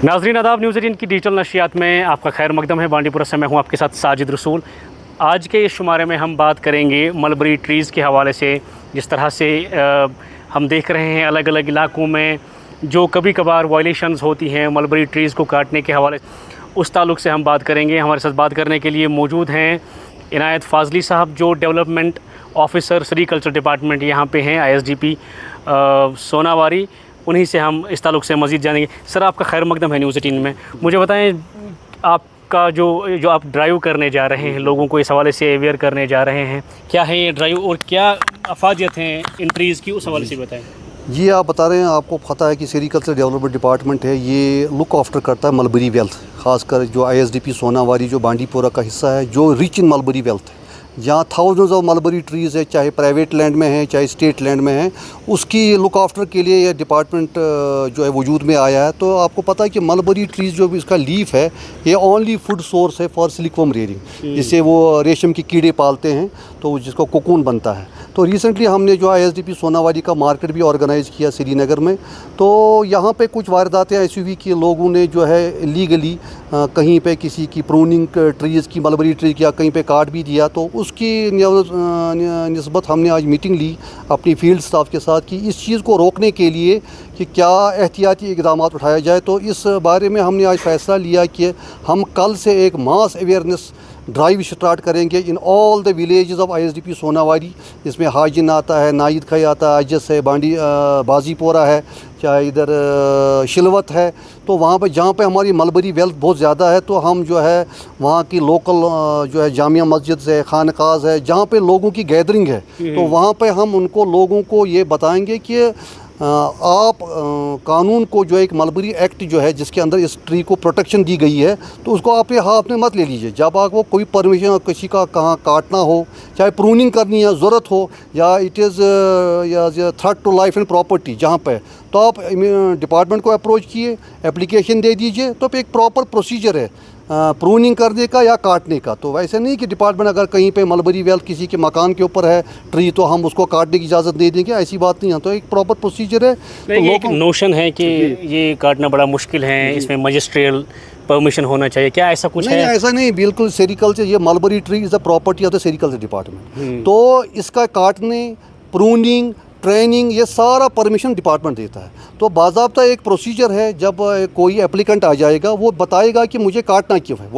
नाज़रीन आदाब, न्यूज़ 18 की डिजिटल नशियात में आपका खैर मकदम है। बांडीपुरा से मैं हूँ आपके साथ साजिद रसूल। आज के इस शुमारे में हम बात करेंगे मलबरी ट्रीज़ के हवाले से। जिस तरह से हम देख रहे हैं अलग अलग इलाकों में जो कभी कभार वायलेशंस होती हैं मलबरी ट्रीज़ को काटने के हवाले, उस ताल्लुक़ से हम बात करेंगे। हमारे साथ बात करने के लिए मौजूद हैं इनायत फ़ाज़ली साहब, जो डेवलपमेंट ऑफ़िसर सेरीकल्चर डिपार्टमेंट यहाँ पे हैं, ISDP सोनावारी। उन्हीं से हम इस ताल्लुक़ से मज़ीद जानेंगे। सर, आपका खैर मकदम है न्यूज़ 18 में। मुझे बताएं, आपका जो आप ड्राइव करने जा रहे हैं, लोगों को इस हवाले से अवेयर करने जा रहे हैं, क्या है ये ड्राइव और क्या अफादियत हैं इन ट्रीज़ की, उस हवाले से बताएं। जी, आप बता रहे हैं, आपको पता है कि सेरीकल्चर डेवलपमेंट डिपार्टमेंट है, ये लुक आफ्टर करता है मलबरी वेल्थ, ख़ासकर जो ISDP सोनावारी जो बांडीपुरा का हिस्सा है, जो रिच इन मलबरी वेल्थ है, जहाँ थाउजेंड्स ऑफ मलबरी ट्रीज़ है, चाहे प्राइवेट लैंड में है चाहे स्टेट लैंड में है, उसकी लुक आफ्टर के लिए ये डिपार्टमेंट जो है वजूद में आया है। तो आपको पता है कि मलबरी ट्रीज़ जो भी इसका लीफ है, ये ओनली फूड सोर्स है फॉर सिल्कवर्म रेयरिंग, जिससे वो रेशम के कीड़े पालते हैं, तो जिसको कोकून बनता है। तो रिसेंटली हमने जो ISDP सोनावारी का मार्केट भी ऑर्गेनाइज़ किया श्रीनगर में। तो यहाँ पे कुछ वारदातें ऐसी हुई कि लोगों ने जो है लीगली कहीं पे किसी की प्रूनिंग ट्रीज़ की, मलबरी ट्री की, या कहीं पे काट भी दिया। तो उसकी निस्बत हमने आज मीटिंग ली अपनी फील्ड स्टाफ के साथ कि इस चीज़ को रोकने के लिए कि क्या एहतियाती इक़दाम उठाया जाए। तो इस बारे में हमने आज फ़ैसला लिया कि हम कल से एक मास अवेयरनेस ड्राइव स्टार्ट करेंगे in all the villages of ISDP Sonawari. इसमें हाजिन आता है, नाइद खाई आता है, अजस है, बाजीपोरा है, चाहे इधर शिलवत है। तो वहाँ पे जहाँ पे हमारी मलबरी वेल्थ बहुत ज़्यादा है, तो हम जो है वहाँ की लोकल जो है जामिया मस्जिद है, खानकाज़ है, जहाँ पे लोगों की गैदरिंग है, तो वहाँ पे हम उनको लोगों को ये बताएंगे कि आप कानून को जो एक मलबरी एक्ट जो है जिसके अंदर इस ट्री को प्रोटेक्शन दी गई है, तो उसको आप ये हाथ में मत ले लीजिए। जब आपको कोई परमिशन किसी का कहाँ काटना हो, चाहे प्रूनिंग करनी है, ज़रूरत हो, या it is a threat to life and property जहाँ पे, तो आप डिपार्टमेंट को अप्रोच किए, एप्लीकेशन दे दीजिए। तो एक प्रॉपर प्रोसीजर है प्रूनिंग करने का या काटने का। तो वैसे नहीं कि डिपार्टमेंट अगर कहीं पे मलबरी वेल्थ किसी के मकान के ऊपर है ट्री, तो हम उसको काटने की इजाज़त दे देंगे, ऐसी बात नहीं है। तो एक प्रॉपर प्रोसीजर है। तो एक नोशन है कि ये काटना बड़ा मुश्किल है, इसमें मजिस्ट्रियल परमिशन होना चाहिए, क्या ऐसा कुछ है? नहीं, ऐसा नहीं, बिल्कुल सेरीकल्चर, ये mulberry tree is the property of the sericulture department. तो इसका काटने, प्रूनिंग, ट्रेनिंग, ये सारा परमिशन डिपार्टमेंट देता है। तो बाज़ाब्ता एक प्रोसीजर है, जब कोई एप्लीकेंट आ जाएगा वो बताएगा कि मुझे काटना क्यों है,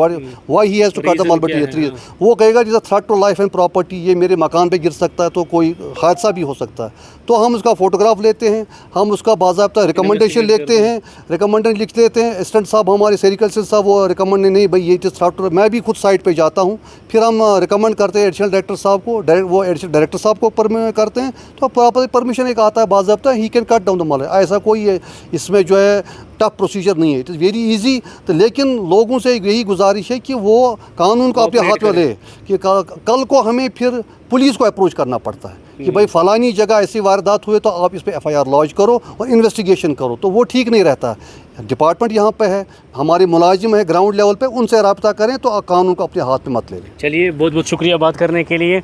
why he has to cut the mulberry tree. वो कहेगा is a threat to life and property, ये मेरे मकान पे गिर सकता है, तो कोई हादसा भी हो सकता है। तो हम उसका फ़ोटोग्राफ लेते हैं, हम उसका बाज़ाब्ता रिकमेंडेशन लिखते हैं, रिकमेंडेशन लिख देते हैं। असिस्टेंट साहब हमारे सेरीकल्चर साहब वो रिकमेंड नहीं भाई ये इट इज़ थ्रेट टू, मैं भी खुद साइट पे जाता हूँ, फिर हम रिकमेंड करते हैं एडिशनल डायरेक्टर साहब को, वो एडिशनल डायरेक्टर साहब को करते हैं। तो प्रॉपर परमिशन एक आता है बाज़ाब्ता, he can cut down the mulberry. ऐसा कोई इसमें जो है टफ प्रोसीजर नहीं है, इट इज़ वेरी इजी। तो लेकिन लोगों से यही गुजारिश है कि वो कानून को अपने हाथ में ले, कि कल को हमें फिर पुलिस को अप्रोच करना पड़ता है कि भाई फ़लानी जगह ऐसी वारदात हुए, तो आप इस पर FIR लॉन्च करो और इन्वेस्टिगेशन करो। तो वो ठीक नहीं रहता। डिपार्टमेंट यहाँ पे है, हमारे मुलाजिम है ग्राउंड लेवल पे, उनसे रब्ता करें, तो कानून को अपने हाथ में मत ले लें। चलिए, बहुत बहुत शुक्रिया बात करने के लिए।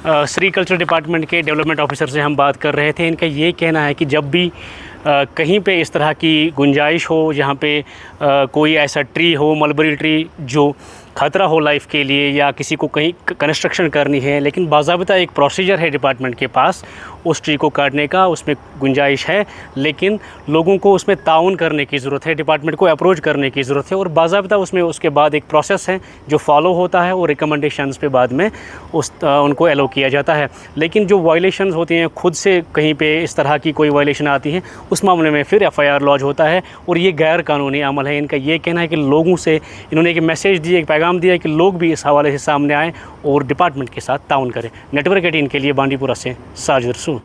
सेरीकल्चर डिपार्टमेंट के डेवलपमेंट ऑफिसर से हम बात कर रहे थे। इनका ये कहना है कि जब भी कहीं पे इस तरह की गुंजाइश हो, जहाँ पे कोई ऐसा ट्री हो, मलबरी ट्री, जो ख़तरा हो लाइफ के लिए, या किसी को कहीं कंस्ट्रक्शन करनी है, लेकिन बाज़ाब्ता एक प्रोसीजर है डिपार्टमेंट के पास उस ट्री को काटने का, उसमें गुंजाइश है, लेकिन लोगों को उसमें ताउन करने की ज़रूरत है, डिपार्टमेंट को अप्रोच करने की ज़रूरत है, और बाज़ाब्ता उसमें उसके बाद एक प्रोसेस है जो फॉलो होता है, और रिकमेंडेशंस पे बाद में उनको एलो किया जाता है। लेकिन जो वायलेशंस होती हैं, खुद से कहीं पे इस तरह की कोई वायलेशन आती है, उस मामले में फिर FIR लॉन्च होता है, और ये गैर कानूनी अमल है। इनका ये कहना है कि लोगों से इन्होंने एक मैसेज दिया, एक पैगाम दिया कि लोग भी इस हवाले से सामने आएँ और डिपार्टमेंट के साथ ताउन करें। नेटवर्क 18 के लिए बांडीपुरा से साजिद रसूल।